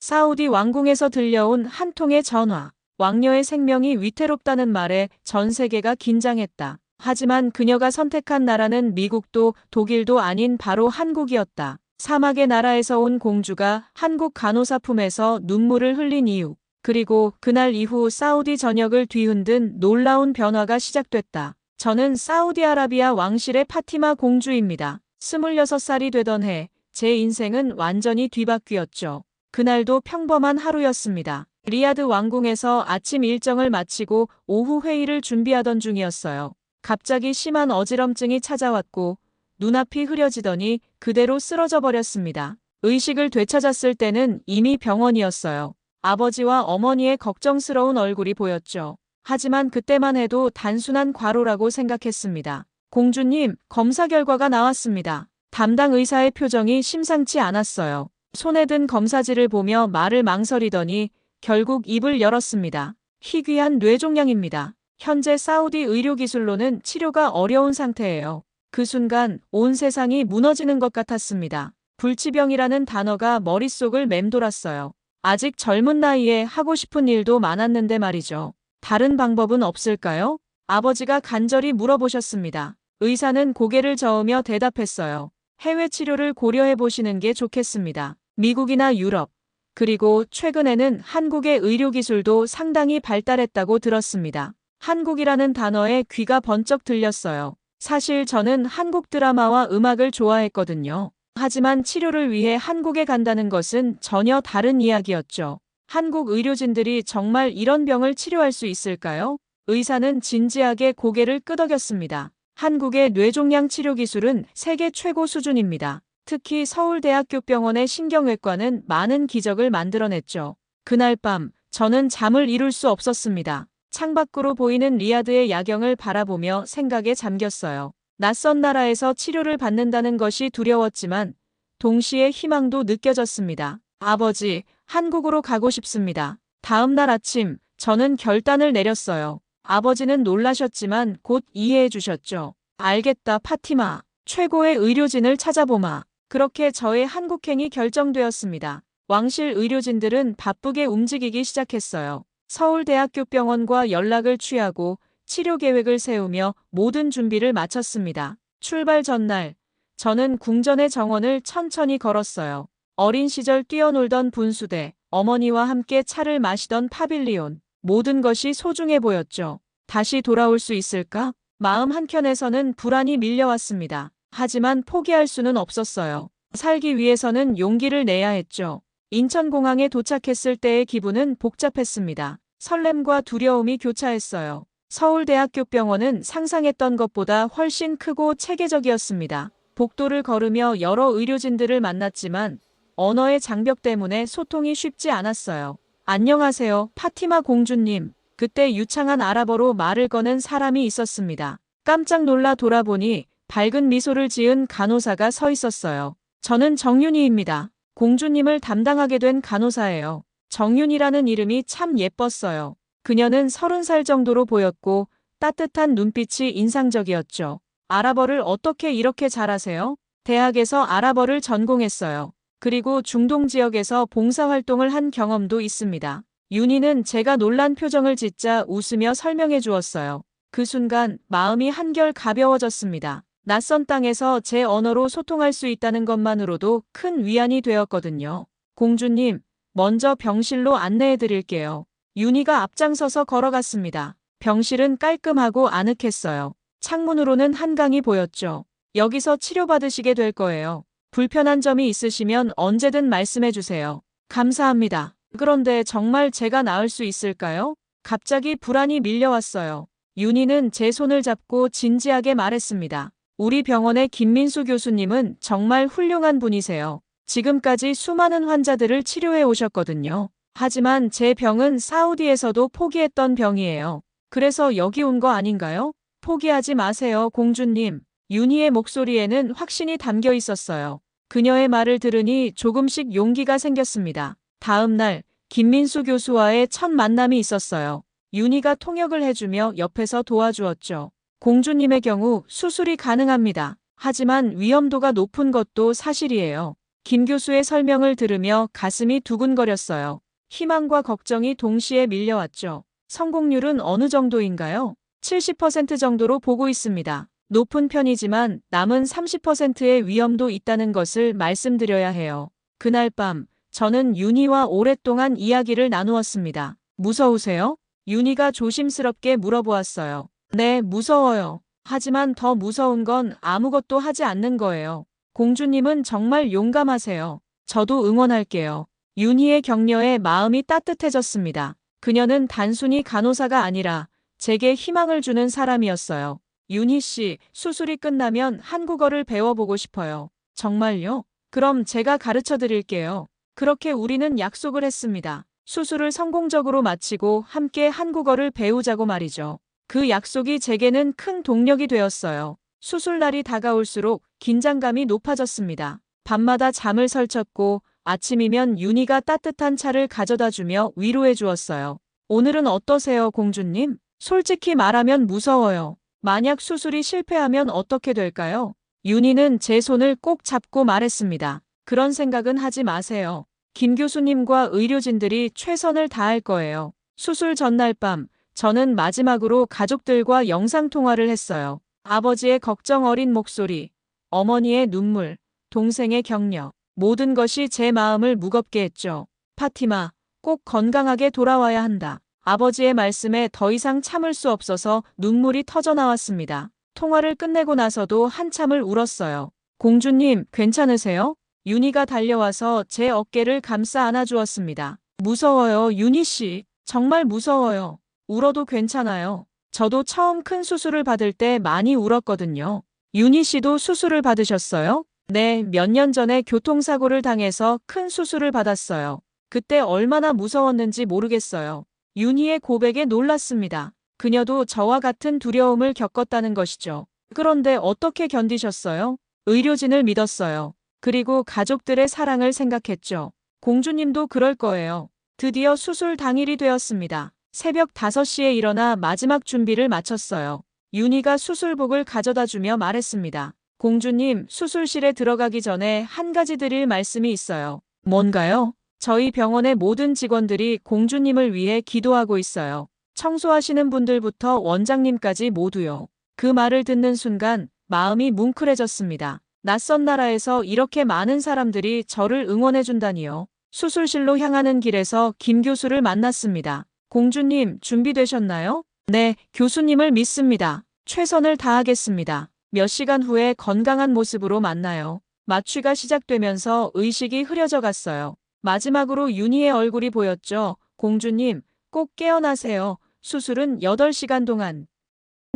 사우디 왕궁에서 들려온 한 통의 전화. 왕녀의 생명이 위태롭다는 말에 전 세계가 긴장했다. 하지만 그녀가 선택한 나라는 미국도 독일도 아닌 바로 한국이었다. 사막의 나라에서 온 공주가 한국 간호사 품에서 눈물을 흘린 이유. 그리고 그날 이후 사우디 전역을 뒤흔든 놀라운 변화가 시작됐다. 저는 사우디아라비아 왕실의 파티마 공주입니다. 26살이 되던 해, 제 인생은 완전히 뒤바뀌었죠. 그날도 평범한 하루였습니다. 리야드 왕궁에서 아침 일정을 마치고 오후 회의를 준비하던 중이었어요. 갑자기 심한 어지럼증이 찾아왔고 눈앞이 흐려지더니 그대로 쓰러져 버렸습니다. 의식을 되찾았을 때는 이미 병원이었어요. 아버지와 어머니의 걱정스러운 얼굴이 보였죠. 하지만 그때만 해도 단순한 과로라고 생각했습니다. 공주님, 검사 결과가 나왔습니다. 담당 의사의 표정이 심상치 않았어요. 손에 든 검사지를 보며 말을 망설이더니 결국 입을 열었습니다. 희귀한 뇌종양입니다. 현재 사우디 의료기술로는 치료가 어려운 상태예요. 그 순간 온 세상이 무너지는 것 같았습니다. 불치병이라는 단어가 머릿속을 맴돌았어요. 아직 젊은 나이에 하고 싶은 일도 많았는데 말이죠. 다른 방법은 없을까요? 아버지가 간절히 물어보셨습니다. 의사는 고개를 저으며 대답했어요. 해외 치료를 고려해 보시는 게 좋겠습니다. 미국이나 유럽, 그리고 최근에는 한국의 의료기술도 상당히 발달했다고 들었습니다. 한국이라는 단어에 귀가 번쩍 들렸어요. 사실 저는 한국 드라마와 음악을 좋아했거든요. 하지만 치료를 위해 한국에 간다는 것은 전혀 다른 이야기였죠. 한국 의료진들이 정말 이런 병을 치료할 수 있을까요? 의사는 진지하게 고개를 끄덕였습니다. 한국의 뇌종양 치료 기술은 세계 최고 수준입니다. 특히 서울대학교 병원의 신경외과는 많은 기적을 만들어냈죠. 그날 밤, 저는 잠을 이룰 수 없었습니다. 창밖으로 보이는 리야드의 야경을 바라보며 생각에 잠겼어요. 낯선 나라에서 치료를 받는다는 것이 두려웠지만 동시에 희망도 느껴졌습니다. 아버지, 한국으로 가고 싶습니다. 다음 날 아침, 저는 결단을 내렸어요. 아버지는 놀라셨지만 곧 이해해 주셨죠. 알겠다, 파티마. 최고의 의료진을 찾아보마. 그렇게 저의 한국행이 결정되었습니다. 왕실 의료진들은 바쁘게 움직이기 시작했어요. 서울대학교 병원과 연락을 취하고 치료 계획을 세우며 모든 준비를 마쳤습니다. 출발 전날, 저는 궁전의 정원을 천천히 걸었어요. 어린 시절 뛰어놀던 분수대, 어머니와 함께 차를 마시던 파빌리온, 모든 것이 소중해 보였죠. 다시 돌아올 수 있을까? 마음 한켠에서는 불안이 밀려왔습니다. 하지만 포기할 수는 없었어요. 살기 위해서는 용기를 내야 했죠. 인천공항에 도착했을 때의 기분은 복잡했습니다. 설렘과 두려움이 교차했어요. 서울대학교 병원은 상상했던 것보다 훨씬 크고 체계적이었습니다. 복도를 걸으며 여러 의료진들을 만났지만 언어의 장벽 때문에 소통이 쉽지 않았어요. 안녕하세요, 파티마 공주님. 그때 유창한 아랍어로 말을 거는 사람이 있었습니다. 깜짝 놀라 돌아보니 밝은 미소를 지은 간호사가 서 있었어요. 저는 정윤희입니다. 공주님을 담당하게 된 간호사예요. 정윤희라는 이름이 참 예뻤어요. 그녀는 30살 정도로 보였고 따뜻한 눈빛이 인상적이었죠. 아랍어를 어떻게 이렇게 잘하세요? 대학에서 아랍어를 전공했어요. 그리고 중동 지역에서 봉사활동을 한 경험도 있습니다. 윤희는 제가 놀란 표정을 짓자 웃으며 설명해 주었어요. 그 순간 마음이 한결 가벼워졌습니다. 낯선 땅에서 제 언어로 소통할 수 있다는 것만으로도 큰 위안이 되었거든요. 공주님, 먼저 병실로 안내해 드릴게요. 윤희가 앞장서서 걸어갔습니다. 병실은 깔끔하고 아늑했어요. 창문으로는 한강이 보였죠. 여기서 치료받으시게 될 거예요. 불편한 점이 있으시면 언제든 말씀해 주세요. 감사합니다. 그런데 정말 제가 나을 수 있을까요? 갑자기 불안이 밀려왔어요. 윤희는 제 손을 잡고 진지하게 말했습니다. 우리 병원의 김민수 교수님은 정말 훌륭한 분이세요. 지금까지 수많은 환자들을 치료해 오셨거든요. 하지만 제 병은 사우디에서도 포기했던 병이에요. 그래서 여기 온 거 아닌가요? 포기하지 마세요, 공주님. 윤희의 목소리에는 확신이 담겨 있었어요. 그녀의 말을 들으니 조금씩 용기가 생겼습니다. 다음 날, 김민수 교수와의 첫 만남이 있었어요. 윤희가 통역을 해주며 옆에서 도와주었죠. 공주님의 경우 수술이 가능합니다. 하지만 위험도가 높은 것도 사실이에요. 김 교수의 설명을 들으며 가슴이 두근거렸어요. 희망과 걱정이 동시에 밀려왔죠. 성공률은 어느 정도인가요? 70% 정도로 보고 있습니다. 높은 편이지만 남은 30%의 위험도 있다는 것을 말씀드려야 해요. 그날 밤, 저는 윤희와 오랫동안 이야기를 나누었습니다. 무서우세요? 윤희가 조심스럽게 물어보았어요. 네, 무서워요. 하지만 더 무서운 건 아무것도 하지 않는 거예요. 공주님은 정말 용감하세요. 저도 응원할게요. 윤희의 격려에 마음이 따뜻해졌습니다. 그녀는 단순히 간호사가 아니라 제게 희망을 주는 사람이었어요. 윤희 씨, 수술이 끝나면 한국어를 배워보고 싶어요. 정말요? 그럼 제가 가르쳐 드릴게요. 그렇게 우리는 약속을 했습니다. 수술을 성공적으로 마치고 함께 한국어를 배우자고 말이죠. 그 약속이 제게는 큰 동력이 되었어요. 수술날이 다가올수록 긴장감이 높아졌습니다. 밤마다 잠을 설쳤고 아침이면 윤희가 따뜻한 차를 가져다 주며 위로해 주었어요. 오늘은 어떠세요, 공주님? 솔직히 말하면 무서워요. 만약 수술이 실패하면 어떻게 될까요? 윤희는 제 손을 꼭 잡고 말했습니다. 그런 생각은 하지 마세요. 김 교수님과 의료진들이 최선을 다할 거예요. 수술 전날 밤, 저는 마지막으로 가족들과 영상통화를 했어요. 아버지의 걱정 어린 목소리, 어머니의 눈물, 동생의 격려, 모든 것이 제 마음을 무겁게 했죠. 파티마, 꼭 건강하게 돌아와야 한다. 아버지의 말씀에 더 이상 참을 수 없어서 눈물이 터져나왔습니다. 통화를 끝내고 나서도 한참을 울었어요. 공주님, 괜찮으세요? 윤희가 달려와서 제 어깨를 감싸 안아주었습니다. 무서워요, 윤희 씨. 정말 무서워요. 울어도 괜찮아요. 저도 처음 큰 수술을 받을 때 많이 울었거든요. 윤희 씨도 수술을 받으셨어요? 네, 몇 년 전에 교통사고를 당해서 큰 수술을 받았어요. 그때 얼마나 무서웠는지 모르겠어요. 윤희의 고백에 놀랐습니다. 그녀도 저와 같은 두려움을 겪었다는 것이죠. 그런데 어떻게 견디셨어요? 의료진을 믿었어요. 그리고 가족들의 사랑을 생각했죠. 공주님도 그럴 거예요. 드디어 수술 당일이 되었습니다. 새벽 5시에 일어나 마지막 준비를 마쳤어요. 윤희가 수술복을 가져다 주며 말했습니다. 공주님, 수술실에 들어가기 전에 한 가지 드릴 말씀이 있어요. 뭔가요? 저희 병원의 모든 직원들이 공주님을 위해 기도하고 있어요. 청소하시는 분들부터 원장님까지 모두요. 그 말을 듣는 순간 마음이 뭉클해졌습니다. 낯선 나라에서 이렇게 많은 사람들이 저를 응원해준다니요. 수술실로 향하는 길에서 김 교수를 만났습니다. 공주님, 준비되셨나요? 네, 교수님을 믿습니다. 최선을 다하겠습니다. 몇 시간 후에 건강한 모습으로 만나요. 마취가 시작되면서 의식이 흐려져 갔어요. 마지막으로 윤희의 얼굴이 보였죠. 공주님, 꼭 깨어나세요. 수술은 8시간 동안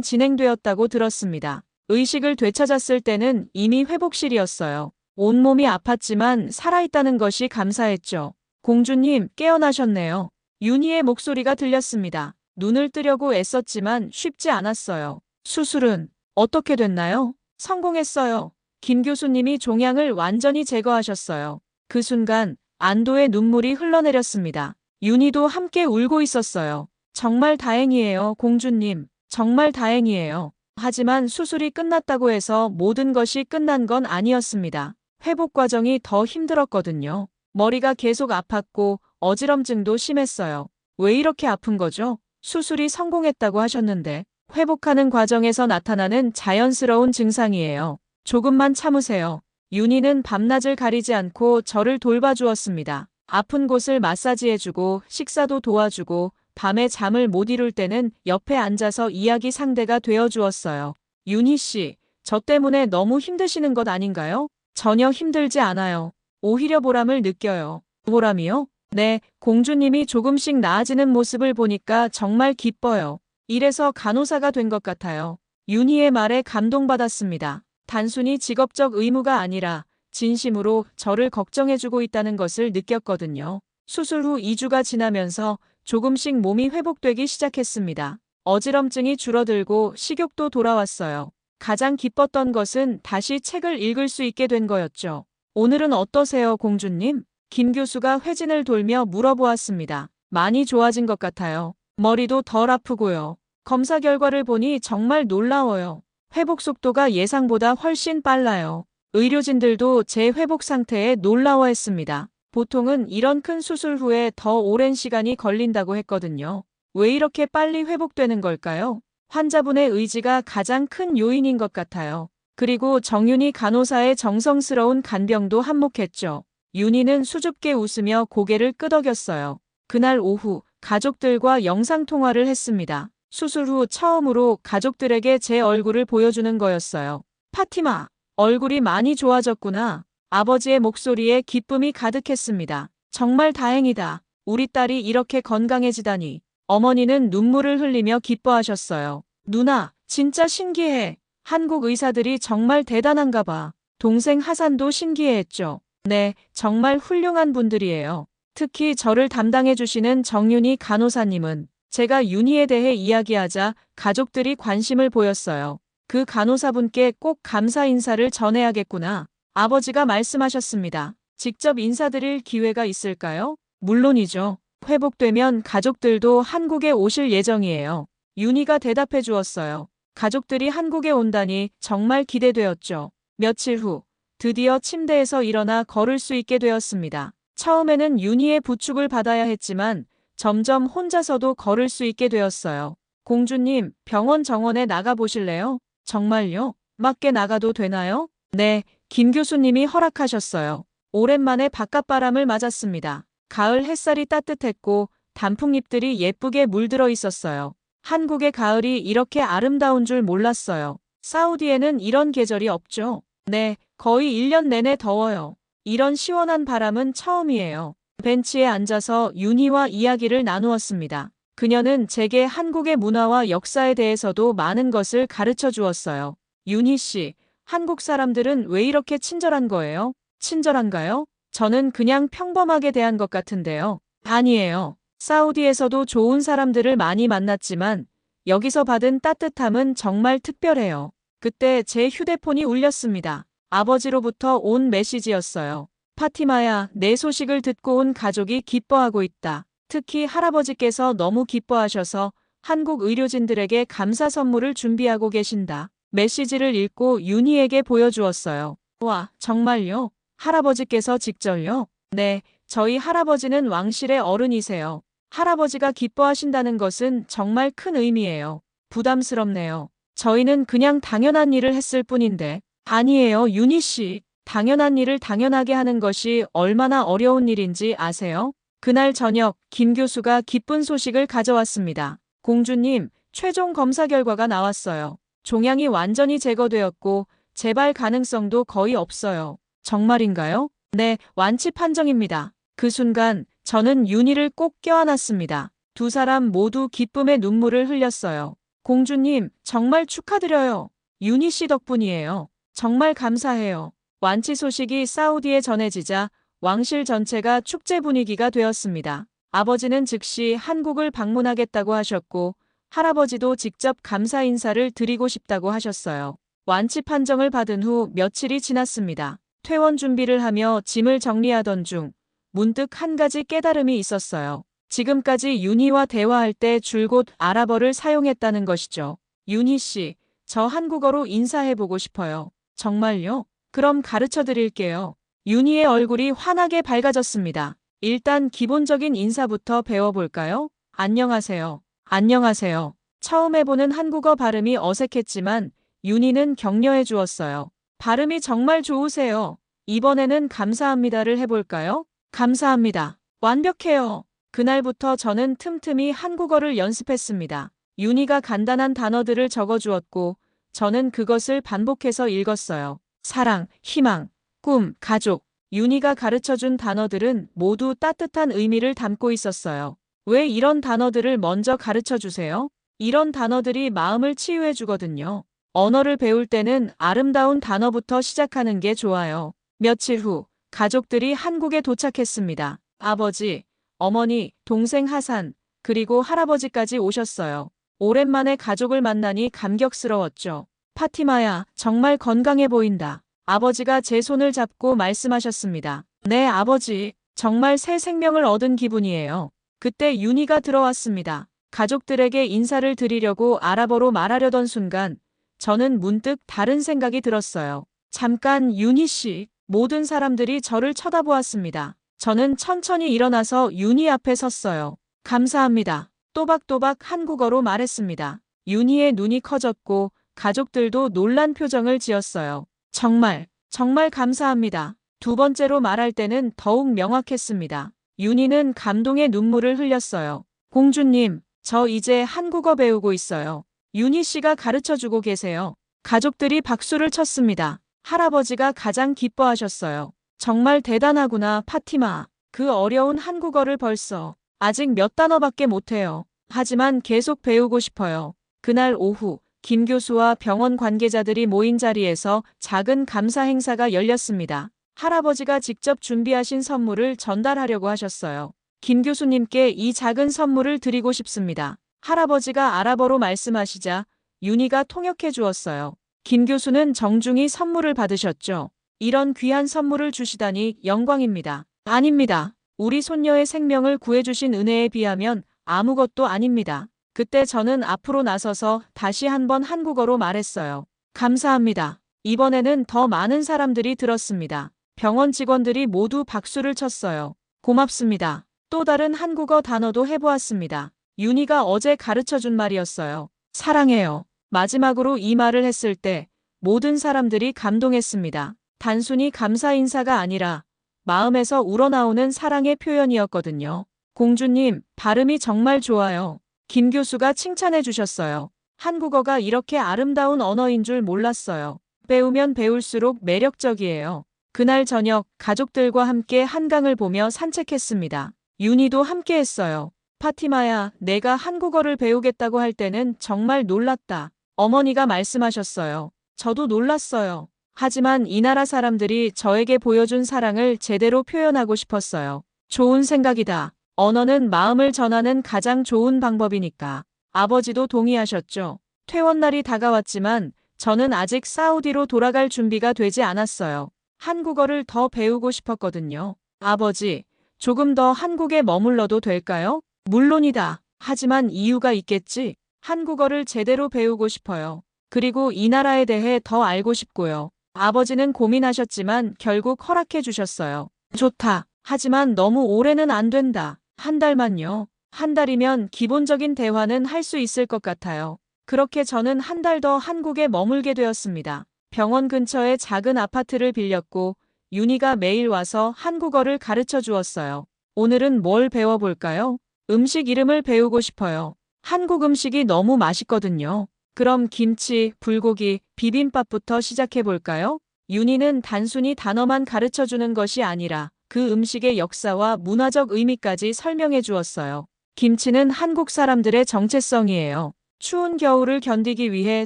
진행되었다고 들었습니다. 의식을 되찾았을 때는 이미 회복실이었어요. 온몸이 아팠지만 살아있다는 것이 감사했죠. 공주님, 깨어나셨네요. 윤희의 목소리가 들렸습니다. 눈을 뜨려고 애썼지만 쉽지 않았어요. 수술은 어떻게 됐나요? 성공했어요. 김 교수님이 종양을 완전히 제거하셨어요. 그 순간 안도의 눈물이 흘러내렸습니다. 윤희도 함께 울고 있었어요. 정말 다행이에요, 공주님. 정말 다행이에요. 하지만 수술이 끝났다고 해서 모든 것이 끝난 건 아니었습니다. 회복 과정이 더 힘들었거든요. 머리가 계속 아팠고 어지럼증도 심했어요. 왜 이렇게 아픈 거죠? 수술이 성공했다고 하셨는데 회복하는 과정에서 나타나는 자연스러운 증상이에요. 조금만 참으세요. 윤희는 밤낮을 가리지 않고 저를 돌봐주었습니다. 아픈 곳을 마사지해주고 식사도 도와주고 밤에 잠을 못 이룰 때는 옆에 앉아서 이야기 상대가 되어주었어요. 윤희 씨, 저 때문에 너무 힘드시는 것 아닌가요? 전혀 힘들지 않아요. 오히려 보람을 느껴요. 보람이요? 네, 공주님이 조금씩 나아지는 모습을 보니까 정말 기뻐요. 이래서 간호사가 된 것 같아요. 윤희의 말에 감동받았습니다. 단순히 직업적 의무가 아니라 진심으로 저를 걱정해주고 있다는 것을 느꼈거든요. 수술 후 2주가 지나면서 조금씩 몸이 회복되기 시작했습니다. 어지럼증이 줄어들고 식욕도 돌아왔어요. 가장 기뻤던 것은 다시 책을 읽을 수 있게 된 거였죠. 오늘은 어떠세요, 공주님? 김 교수가 회진을 돌며 물어보았습니다. 많이 좋아진 것 같아요. 머리도 덜 아프고요. 검사 결과를 보니 정말 놀라워요. 회복 속도가 예상보다 훨씬 빨라요. 의료진들도 제 회복 상태에 놀라워했습니다. 보통은 이런 큰 수술 후에 더 오랜 시간이 걸린다고 했거든요. 왜 이렇게 빨리 회복되는 걸까요? 환자분의 의지가 가장 큰 요인인 것 같아요. 그리고 정윤희 간호사의 정성스러운 간병도 한몫했죠. 윤희는 수줍게 웃으며 고개를 끄덕였어요. 그날 오후 가족들과 영상통화를 했습니다. 수술 후 처음으로 가족들에게 제 얼굴을 보여주는 거였어요. 파티마, 얼굴이 많이 좋아졌구나. 아버지의 목소리에 기쁨이 가득했습니다. 정말 다행이다. 우리 딸이 이렇게 건강해지다니. 어머니는 눈물을 흘리며 기뻐하셨어요. 누나, 진짜 신기해. 한국 의사들이 정말 대단한가 봐. 동생 하산도 신기해했죠. 네, 정말 훌륭한 분들이에요. 특히 저를 담당해 주시는 정윤희 간호사님은 제가 윤희에 대해 이야기하자 가족들이 관심을 보였어요. 그 간호사분께 꼭 감사 인사를 전해야겠구나. 아버지가 말씀하셨습니다. 직접 인사드릴 기회가 있을까요? 물론이죠. 회복되면 가족들도 한국에 오실 예정이에요. 윤희가 대답해 주었어요. 가족들이 한국에 온다니 정말 기대되었죠. 며칠 후 드디어 침대에서 일어나 걸을 수 있게 되었습니다. 처음에는 윤희의 부축을 받아야 했지만 점점 혼자서도 걸을 수 있게 되었어요. 공주님, 병원 정원에 나가보실래요? 정말요? 밖에 나가도 되나요? 네, 김 교수님이 허락하셨어요. 오랜만에 바깥바람을 맞았습니다. 가을 햇살이 따뜻했고 단풍잎들이 예쁘게 물들어 있었어요. 한국의 가을이 이렇게 아름다운 줄 몰랐어요. 사우디에는 이런 계절이 없죠. 네, 거의 1년 내내 더워요. 이런 시원한 바람은 처음이에요. 벤치에 앉아서 윤희와 이야기를 나누었습니다. 그녀는 제게 한국의 문화와 역사에 대해서도 많은 것을 가르쳐 주었어요. 윤희 씨, 한국 사람들은 왜 이렇게 친절한 거예요? 친절한가요? 저는 그냥 평범하게 대한 것 같은데요. 아니에요. 사우디에서도 좋은 사람들을 많이 만났지만 여기서 받은 따뜻함은 정말 특별해요. 그때 제 휴대폰이 울렸습니다. 아버지로부터 온 메시지였어요. 파티마야, 내 소식을 듣고 온 가족이 기뻐하고 있다. 특히 할아버지께서 너무 기뻐하셔서 한국 의료진들에게 감사 선물을 준비하고 계신다. 메시지를 읽고 윤희에게 보여주었어요. 와, 정말요? 할아버지께서 직접요? 네, 저희 할아버지는 왕실의 어른이세요. 할아버지가 기뻐하신다는 것은 정말 큰 의미예요. 부담스럽네요. 저희는 그냥 당연한 일을 했을 뿐인데. 아니에요, 윤희 씨. 당연한 일을 당연하게 하는 것이 얼마나 어려운 일인지 아세요? 그날 저녁 김 교수가 기쁜 소식을 가져왔습니다. 공주님, 최종 검사 결과가 나왔어요. 종양이 완전히 제거되었고 재발 가능성도 거의 없어요. 정말인가요? 네, 완치 판정입니다. 그 순간 저는 윤희를 꼭 껴안았습니다. 두 사람 모두 기쁨의 눈물을 흘렸어요. 공주님, 정말 축하드려요. 윤희 씨 덕분이에요. 정말 감사해요. 완치 소식이 사우디에 전해지자 왕실 전체가 축제 분위기가 되었습니다. 아버지는 즉시 한국을 방문하겠다고 하셨고 할아버지도 직접 감사 인사를 드리고 싶다고 하셨어요. 완치 판정을 받은 후 며칠이 지났습니다. 퇴원 준비를 하며 짐을 정리하던 중 문득 한 가지 깨달음이 있었어요. 지금까지 윤희와 대화할 때 줄곧 아랍어를 사용했다는 것이죠. 윤희 씨, 저 한국어로 인사해보고 싶어요. 정말요? 그럼 가르쳐 드릴게요. 윤희의 얼굴이 환하게 밝아졌습니다. 일단 기본적인 인사부터 배워볼까요? 안녕하세요. 안녕하세요. 처음 해보는 한국어 발음이 어색했지만 윤희는 격려해 주었어요. 발음이 정말 좋으세요. 이번에는 감사합니다를 해볼까요? 감사합니다. 완벽해요. 그날부터 저는 틈틈이 한국어를 연습했습니다. 윤희가 간단한 단어들을 적어주었고 저는 그것을 반복해서 읽었어요. 사랑, 희망, 꿈, 가족. 윤희가 가르쳐준 단어들은 모두 따뜻한 의미를 담고 있었어요. 왜 이런 단어들을 먼저 가르쳐 주세요? 이런 단어들이 마음을 치유해 주거든요. 언어를 배울 때는 아름다운 단어부터 시작하는 게 좋아요. 며칠 후 가족들이 한국에 도착했습니다. 아버지, 어머니, 동생 하산, 그리고 할아버지까지 오셨어요. 오랜만에 가족을 만나니 감격스러웠죠. 파티마야, 정말 건강해 보인다. 아버지가 제 손을 잡고 말씀하셨습니다. 네, 아버지. 정말 새 생명을 얻은 기분이에요. 그때 윤희가 들어왔습니다. 가족들에게 인사를 드리려고 아랍어로 말하려던 순간 저는 문득 다른 생각이 들었어요. 잠깐 윤희 씨. 모든 사람들이 저를 쳐다보았습니다. 저는 천천히 일어나서 윤희 앞에 섰어요. 감사합니다. 또박또박 한국어로 말했습니다. 윤희의 눈이 커졌고 가족들도 놀란 표정을 지었어요. 정말, 정말 감사합니다. 두 번째로 말할 때는 더욱 명확했습니다. 윤희는 감동의 눈물을 흘렸어요. 공주님, 저 이제 한국어 배우고 있어요. 윤희 씨가 가르쳐주고 계세요. 가족들이 박수를 쳤습니다. 할아버지가 가장 기뻐하셨어요. 정말 대단하구나, 파티마. 그 어려운 한국어를 벌써 아직 몇 단어밖에 못해요. 하지만 계속 배우고 싶어요. 그날 오후, 김 교수와 병원 관계자들이 모인 자리에서 작은 감사 행사가 열렸습니다. 할아버지가 직접 준비하신 선물을 전달하려고 하셨어요. 김 교수님께 이 작은 선물을 드리고 싶습니다. 할아버지가 아랍어로 말씀하시자 윤희가 통역해 주었어요. 김 교수는 정중히 선물을 받으셨죠. 이런 귀한 선물을 주시다니 영광입니다. 아닙니다. 우리 손녀의 생명을 구해주신 은혜에 비하면 아무것도 아닙니다. 그때 저는 앞으로 나서서 다시 한번 한국어로 말했어요. 감사합니다. 이번에는 더 많은 사람들이 들었습니다. 병원 직원들이 모두 박수를 쳤어요. 고맙습니다. 또 다른 한국어 단어도 해보았습니다. 윤희가 어제 가르쳐준 말이었어요. 사랑해요. 마지막으로 이 말을 했을 때 모든 사람들이 감동했습니다. 단순히 감사 인사가 아니라 마음에서 우러나오는 사랑의 표현이었거든요. 공주님, 발음이 정말 좋아요. 김 교수가 칭찬해 주셨어요. 한국어가 이렇게 아름다운 언어인 줄 몰랐어요. 배우면 배울수록 매력적이에요. 그날 저녁 가족들과 함께 한강을 보며 산책했습니다. 윤희도 함께 했어요. 파티마야, 내가 한국어를 배우겠다고 할 때는 정말 놀랐다. 어머니가 말씀하셨어요. 저도 놀랐어요. 하지만 이 나라 사람들이 저에게 보여준 사랑을 제대로 표현하고 싶었어요. 좋은 생각이다. 언어는 마음을 전하는 가장 좋은 방법이니까. 아버지도 동의하셨죠. 퇴원날이 다가왔지만 저는 아직 사우디로 돌아갈 준비가 되지 않았어요. 한국어를 더 배우고 싶었거든요. 아버지, 조금 더 한국에 머물러도 될까요? 물론이다. 하지만 이유가 있겠지. 한국어를 제대로 배우고 싶어요. 그리고 이 나라에 대해 더 알고 싶고요. 아버지는 고민하셨지만 결국 허락해 주셨어요. 좋다. 하지만 너무 오래는 안 된다. 한 달만요. 한 달이면 기본적인 대화는 할 수 있을 것 같아요. 그렇게 저는 한 달 더 한국에 머물게 되었습니다. 병원 근처에 작은 아파트를 빌렸고 윤희가 매일 와서 한국어를 가르쳐 주었어요. 오늘은 뭘 배워볼까요? 음식 이름을 배우고 싶어요. 한국 음식이 너무 맛있거든요. 그럼 김치, 불고기, 비빔밥부터 시작해볼까요? 윤희는 단순히 단어만 가르쳐 주는 것이 아니라 그 음식의 역사와 문화적 의미까지 설명해 주었어요. 김치는 한국 사람들의 정체성이에요. 추운 겨울을 견디기 위해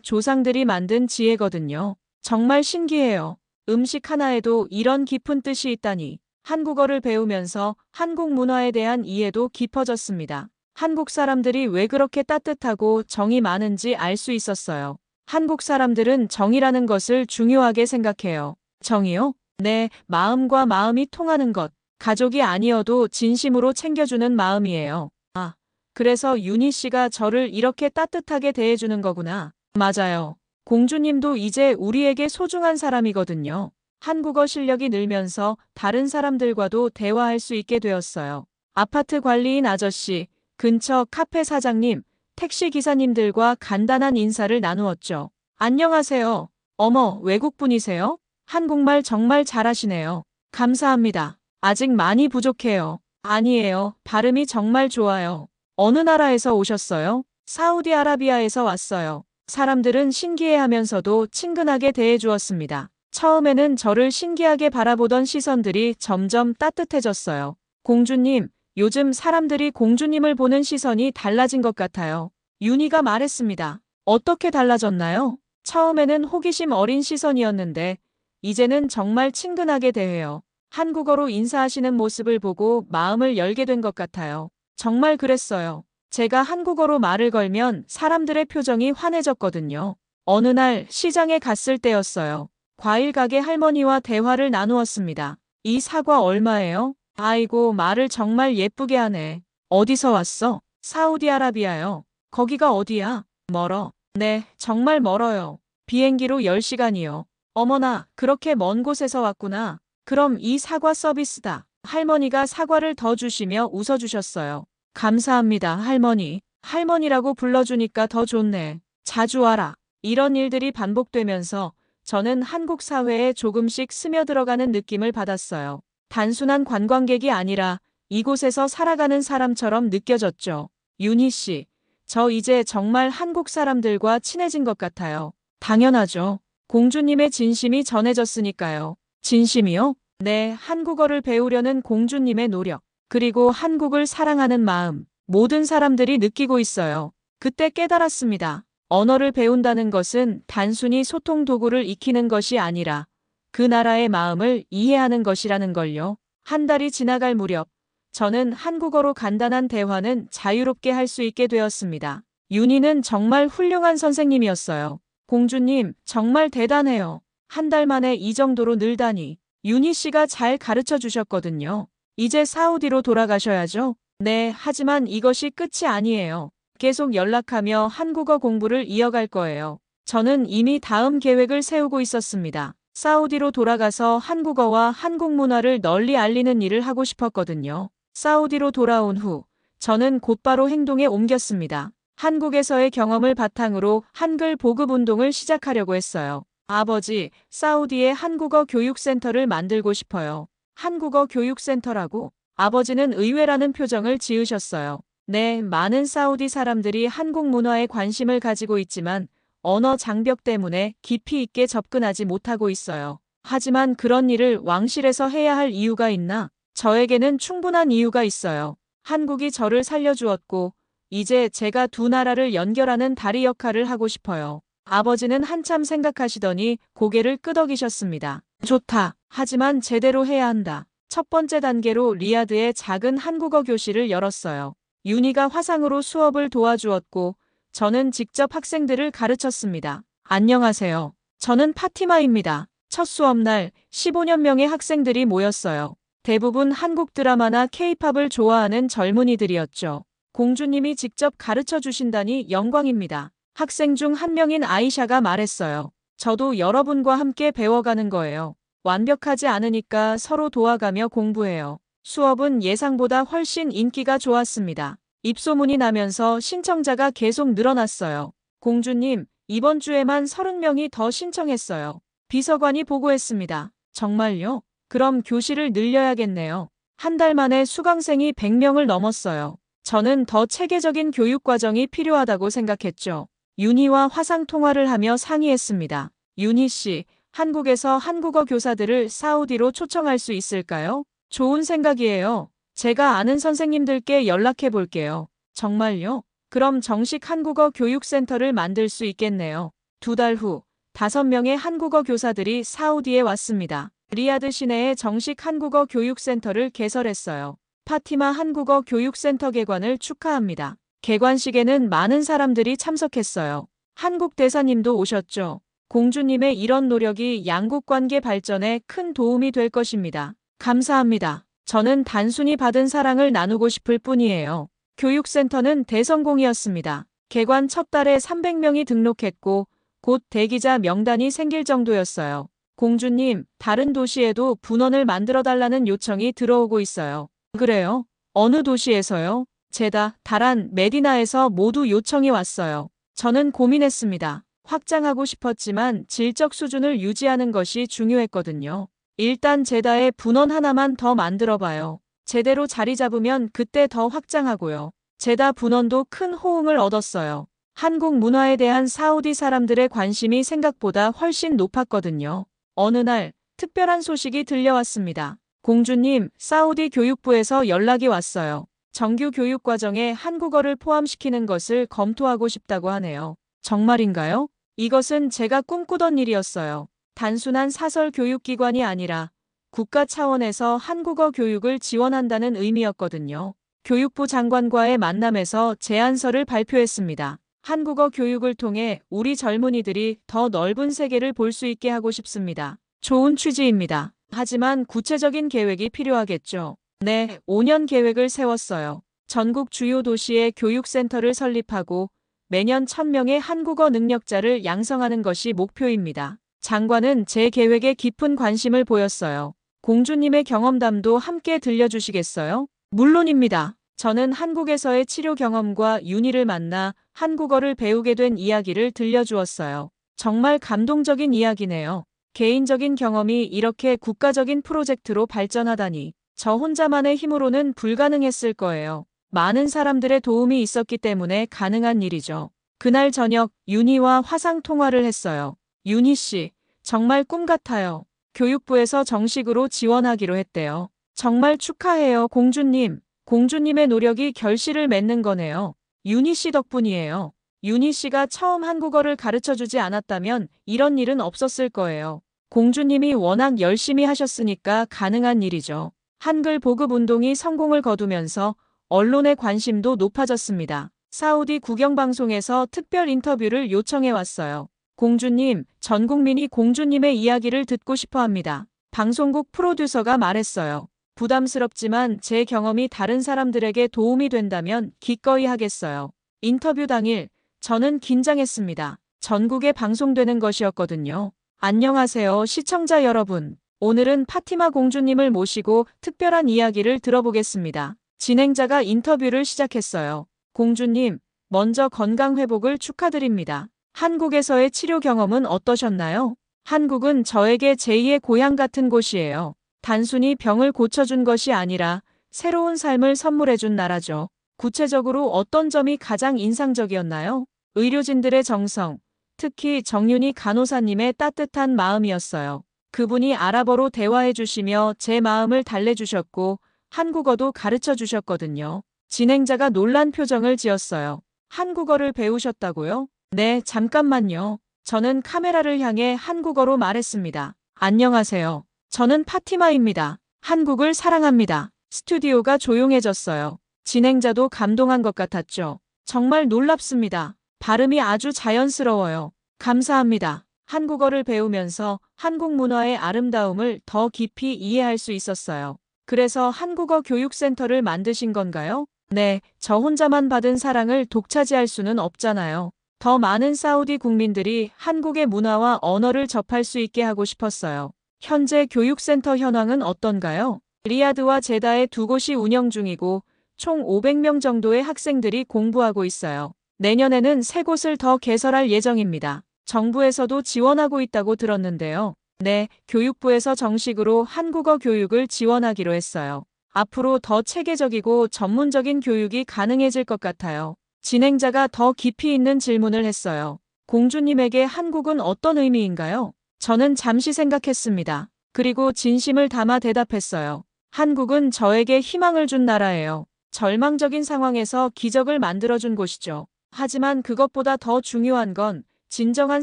조상들이 만든 지혜거든요. 정말 신기해요. 음식 하나에도 이런 깊은 뜻이 있다니. 한국어를 배우면서 한국 문화에 대한 이해도 깊어졌습니다. 한국 사람들이 왜 그렇게 따뜻하고 정이 많은지 알 수 있었어요. 한국 사람들은 정이라는 것을 중요하게 생각해요. 정이요? 네, 마음과 마음이 통하는 것. 가족이 아니어도 진심으로 챙겨주는 마음이에요. 아, 그래서 윤희 씨가 저를 이렇게 따뜻하게 대해주는 거구나. 맞아요. 공주님도 이제 우리에게 소중한 사람이거든요. 한국어 실력이 늘면서 다른 사람들과도 대화할 수 있게 되었어요. 아파트 관리인 아저씨, 근처 카페 사장님, 택시 기사님들과 간단한 인사를 나누었죠. 안녕하세요. 어머, 외국분이세요? 한국말 정말 잘하시네요. 감사합니다. 아직 많이 부족해요. 아니에요. 발음이 정말 좋아요. 어느 나라에서 오셨어요? 사우디아라비아에서 왔어요. 사람들은 신기해하면서도 친근하게 대해주었습니다. 처음에는 저를 신기하게 바라보던 시선들이 점점 따뜻해졌어요. 공주님, 요즘 사람들이 공주님을 보는 시선이 달라진 것 같아요. 윤희가 말했습니다. 어떻게 달라졌나요? 처음에는 호기심 어린 시선이었는데 이제는 정말 친근하게 대해요. 한국어로 인사하시는 모습을 보고 마음을 열게 된 것 같아요. 정말 그랬어요. 제가 한국어로 말을 걸면 사람들의 표정이 환해졌거든요. 어느 날 시장에 갔을 때였어요. 과일 가게 할머니와 대화를 나누었습니다. 이 사과 얼마예요? 아이고, 말을 정말 예쁘게 하네. 어디서 왔어? 사우디아라비아요. 거기가 어디야? 멀어. 네, 정말 멀어요. 비행기로 10시간이요. 어머나, 그렇게 먼 곳에서 왔구나. 그럼 이 사과 서비스다. 할머니가 사과를 더 주시며 웃어주셨어요. 감사합니다, 할머니. 할머니라고 불러주니까 더 좋네. 자주 와라. 이런 일들이 반복되면서 저는 한국 사회에 조금씩 스며들어가는 느낌을 받았어요. 단순한 관광객이 아니라 이곳에서 살아가는 사람처럼 느껴졌죠. 윤희 씨, 저 이제 정말 한국 사람들과 친해진 것 같아요. 당연하죠. 공주님의 진심이 전해졌으니까요. 진심이요? 네, 한국어를 배우려는 공주님의 노력, 그리고 한국을 사랑하는 마음, 모든 사람들이 느끼고 있어요. 그때 깨달았습니다. 언어를 배운다는 것은 단순히 소통 도구를 익히는 것이 아니라 그 나라의 마음을 이해하는 것이라는 걸요. 한 달이 지나갈 무렵, 저는 한국어로 간단한 대화는 자유롭게 할 수 있게 되었습니다. 윤희는 정말 훌륭한 선생님이었어요. 공주님, 정말 대단해요. 한 달 만에 이 정도로 늘다니. 윤희 씨가 잘 가르쳐 주셨거든요. 이제 사우디로 돌아가셔야죠? 네, 하지만 이것이 끝이 아니에요. 계속 연락하며 한국어 공부를 이어갈 거예요. 저는 이미 다음 계획을 세우고 있었습니다. 사우디로 돌아가서 한국어와 한국 문화를 널리 알리는 일을 하고 싶었거든요. 사우디로 돌아온 후, 저는 곧바로 행동에 옮겼습니다. 한국에서의 경험을 바탕으로 한글 보급 운동을 시작하려고 했어요. 아버지, 사우디에 한국어 교육센터를 만들고 싶어요. 한국어 교육센터라고? 아버지는 의외라는 표정을 지으셨어요. 네, 많은 사우디 사람들이 한국 문화에 관심을 가지고 있지만 언어 장벽 때문에 깊이 있게 접근하지 못하고 있어요. 하지만 그런 일을 왕실에서 해야 할 이유가 있나? 저에게는 충분한 이유가 있어요. 한국이 저를 살려주었고, 이제 제가 두 나라를 연결하는 다리 역할을 하고 싶어요. 아버지는 한참 생각하시더니 고개를 끄덕이셨습니다. 좋다. 하지만 제대로 해야 한다. 첫 번째 단계로 리야드에 작은 한국어 교실을 열었어요. 윤희가 화상으로 수업을 도와주었고, 저는 직접 학생들을 가르쳤습니다. 안녕하세요. 저는 파티마입니다. 첫 수업날 15년 명의 학생들이 모였어요. 대부분 한국 드라마나 케이팝을 좋아하는 젊은이들이었죠. 공주님이 직접 가르쳐 주신다니 영광입니다. 학생 중 한 명인 아이샤가 말했어요. 저도 여러분과 함께 배워가는 거예요. 완벽하지 않으니까 서로 도와가며 공부해요. 수업은 예상보다 훨씬 인기가 좋았습니다. 입소문이 나면서 신청자가 계속 늘어났어요. 공주님, 이번 주에만 30명이 더 신청했어요. 비서관이 보고했습니다. 정말요? 그럼 교실을 늘려야겠네요. 한 달 만에 수강생이 100명을 넘었어요. 저는 더 체계적인 교육 과정이 필요하다고 생각했죠. 윤희와 화상 통화를 하며 상의했습니다. 윤희 씨, 한국에서 한국어 교사들을 사우디로 초청할 수 있을까요? 좋은 생각이에요. 제가 아는 선생님들께 연락해 볼게요. 정말요? 그럼 정식 한국어 교육센터를 만들 수 있겠네요. 2달 후, 5명의 한국어 교사들이 사우디에 왔습니다. 리야드 시내에 정식 한국어 교육센터를 개설했어요. 파티마 한국어 교육센터 개관을 축하합니다. 개관식에는 많은 사람들이 참석했어요. 한국 대사님도 오셨죠. 공주님의 이런 노력이 양국 관계 발전에 큰 도움이 될 것입니다. 감사합니다. 저는 단순히 받은 사랑을 나누고 싶을 뿐이에요. 교육센터는 대성공이었습니다. 개관 첫 달에 300명이 등록했고 곧 대기자 명단이 생길 정도였어요. 공주님, 다른 도시에도 분원을 만들어달라는 요청이 들어오고 있어요. 그래요? 어느 도시에서요? 제다, 다란, 메디나에서 모두 요청이 왔어요. 저는 고민했습니다. 확장하고 싶었지만 질적 수준을 유지하는 것이 중요했거든요. 일단 제다에 분원 하나만 더 만들어봐요. 제대로 자리 잡으면 그때 더 확장하고요. 제다 분원도 큰 호응을 얻었어요. 한국 문화에 대한 사우디 사람들의 관심이 생각보다 훨씬 높았거든요. 어느 날 특별한 소식이 들려왔습니다. 공주님, 사우디 교육부에서 연락이 왔어요. 정규 교육 과정에 한국어를 포함시키는 것을 검토하고 싶다고 하네요. 정말인가요? 이것은 제가 꿈꾸던 일이었어요. 단순한 사설 교육기관이 아니라 국가 차원에서 한국어 교육을 지원한다는 의미였거든요. 교육부 장관과의 만남에서 제안서를 발표했습니다. 한국어 교육을 통해 우리 젊은이들이 더 넓은 세계를 볼 수 있게 하고 싶습니다. 좋은 취지입니다. 하지만 구체적인 계획이 필요하겠죠. 네, 5년 계획을 세웠어요. 전국 주요 도시에 교육센터를 설립하고 매년 1000명의 한국어 능력자를 양성하는 것이 목표입니다. 장관은 제 계획에 깊은 관심을 보였어요. 공주님의 경험담도 함께 들려주시겠어요? 물론입니다. 저는 한국에서의 치료 경험과 윤희를 만나 한국어를 배우게 된 이야기를 들려주었어요. 정말 감동적인 이야기네요. 개인적인 경험이 이렇게 국가적인 프로젝트로 발전하다니 저 혼자만의 힘으로는 불가능했을 거예요. 많은 사람들의 도움이 있었기 때문에 가능한 일이죠. 그날 저녁 윤희와 화상 통화를 했어요. 윤희 씨, 정말 꿈 같아요. 교육부에서 정식으로 지원하기로 했대요. 정말 축하해요, 공주님. 공주님의 노력이 결실을 맺는 거네요. 윤희 씨 덕분이에요. 윤희 씨가 처음 한국어를 가르쳐주지 않았다면 이런 일은 없었을 거예요. 공주님이 워낙 열심히 하셨으니까 가능한 일이죠. 한글 보급 운동이 성공을 거두면서 언론의 관심도 높아졌습니다. 사우디 국영방송에서 특별 인터뷰를 요청해 왔어요. 공주님, 전 국민이 공주님의 이야기를 듣고 싶어 합니다. 방송국 프로듀서가 말했어요. 부담스럽지만 제 경험이 다른 사람들에게 도움이 된다면 기꺼이 하겠어요. 인터뷰 당일, 저는 긴장했습니다. 전국에 방송되는 것이었거든요. 안녕하세요, 시청자 여러분. 오늘은 파티마 공주님을 모시고 특별한 이야기를 들어보겠습니다. 진행자가 인터뷰를 시작했어요. 공주님, 먼저 건강 회복을 축하드립니다. 한국에서의 치료 경험은 어떠셨나요? 한국은 저에게 제2의 고향 같은 곳이에요. 단순히 병을 고쳐준 것이 아니라 새로운 삶을 선물해준 나라죠. 구체적으로 어떤 점이 가장 인상적이었나요? 의료진들의 정성, 특히 정윤희 간호사님의 따뜻한 마음이었어요. 그분이 아랍어로 대화해 주시며 제 마음을 달래주셨고 한국어도 가르쳐 주셨거든요. 진행자가 놀란 표정을 지었어요. 한국어를 배우셨다고요? 네, 잠깐만요. 저는 카메라를 향해 한국어로 말했습니다. 안녕하세요. 저는 파티마입니다. 한국을 사랑합니다. 스튜디오가 조용해졌어요. 진행자도 감동한 것 같았죠. 정말 놀랍습니다. 발음이 아주 자연스러워요. 감사합니다. 한국어를 배우면서 한국 문화의 아름다움을 더 깊이 이해할 수 있었어요. 그래서 한국어 교육센터를 만드신 건가요? 네, 저 혼자만 받은 사랑을 독차지할 수는 없잖아요. 더 많은 사우디 국민들이 한국의 문화와 언어를 접할 수 있게 하고 싶었어요. 현재 교육센터 현황은 어떤가요? 리야드와 제다의 두 곳이 운영 중이고 총 500명 정도의 학생들이 공부하고 있어요. 내년에는 세 곳을 더 개설할 예정입니다. 정부에서도 지원하고 있다고 들었는데요. 네, 교육부에서 정식으로 한국어 교육을 지원하기로 했어요. 앞으로 더 체계적이고 전문적인 교육이 가능해질 것 같아요. 진행자가 더 깊이 있는 질문을 했어요. 공주님에게 한국은 어떤 의미인가요? 저는 잠시 생각했습니다. 그리고 진심을 담아 대답했어요. 한국은 저에게 희망을 준 나라예요. 절망적인 상황에서 기적을 만들어준 곳이죠. 하지만 그것보다 더 중요한 건 진정한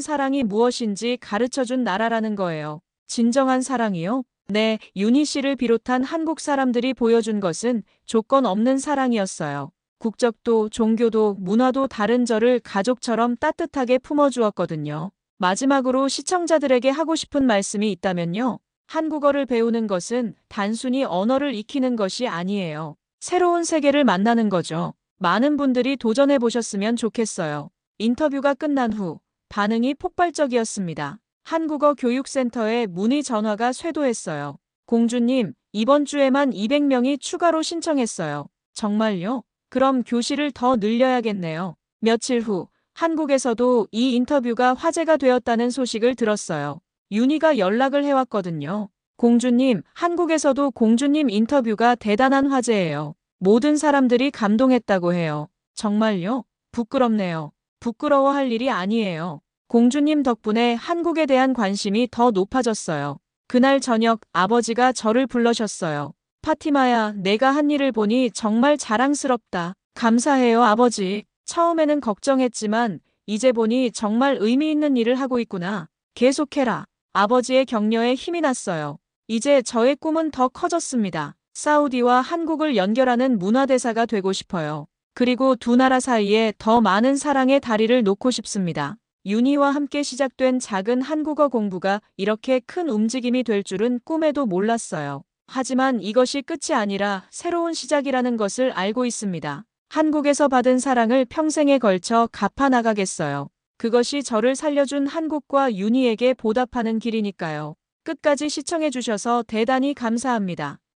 사랑이 무엇인지 가르쳐준 나라라는 거예요. 진정한 사랑이요? 네, 윤희 씨를 비롯한 한국 사람들이 보여준 것은 조건 없는 사랑이었어요. 국적도 종교도 문화도 다른 저를 가족처럼 따뜻하게 품어주었거든요. 마지막으로 시청자들에게 하고 싶은 말씀이 있다면요. 한국어를 배우는 것은 단순히 언어를 익히는 것이 아니에요. 새로운 세계를 만나는 거죠. 많은 분들이 도전해 보셨으면 좋겠어요. 인터뷰가 끝난 후 반응이 폭발적이었습니다. 한국어 교육센터에 문의 전화가 쇄도했어요. 공주님, 이번 주에만 200명이 추가로 신청했어요. 정말요? 그럼 교실을 더 늘려야겠네요. 며칠 후 한국에서도 이 인터뷰가 화제가 되었다는 소식을 들었어요. 윤희가 연락을 해왔거든요. 공주님, 한국에서도 공주님 인터뷰가 대단한 화제예요. 모든 사람들이 감동했다고 해요. 정말요? 부끄럽네요. 부끄러워할 일이 아니에요. 공주님 덕분에 한국에 대한 관심이 더 높아졌어요. 그날 저녁 아버지가 저를 불러셨어요. 파티마야, 내가 한 일을 보니 정말 자랑스럽다. 감사해요, 아버지. 처음에는 걱정했지만 이제 보니 정말 의미 있는 일을 하고 있구나. 계속해라. 아버지의 격려에 힘이 났어요. 이제 저의 꿈은 더 커졌습니다. 사우디와 한국을 연결하는 문화대사가 되고 싶어요. 그리고 두 나라 사이에 더 많은 사랑의 다리를 놓고 싶습니다. 윤희와 함께 시작된 작은 한국어 공부가 이렇게 큰 움직임이 될 줄은 꿈에도 몰랐어요. 하지만 이것이 끝이 아니라 새로운 시작이라는 것을 알고 있습니다. 한국에서 받은 사랑을 평생에 걸쳐 갚아나가겠어요. 그것이 저를 살려준 한국과 윤희에게 보답하는 길이니까요. 끝까지 시청해주셔서 대단히 감사합니다.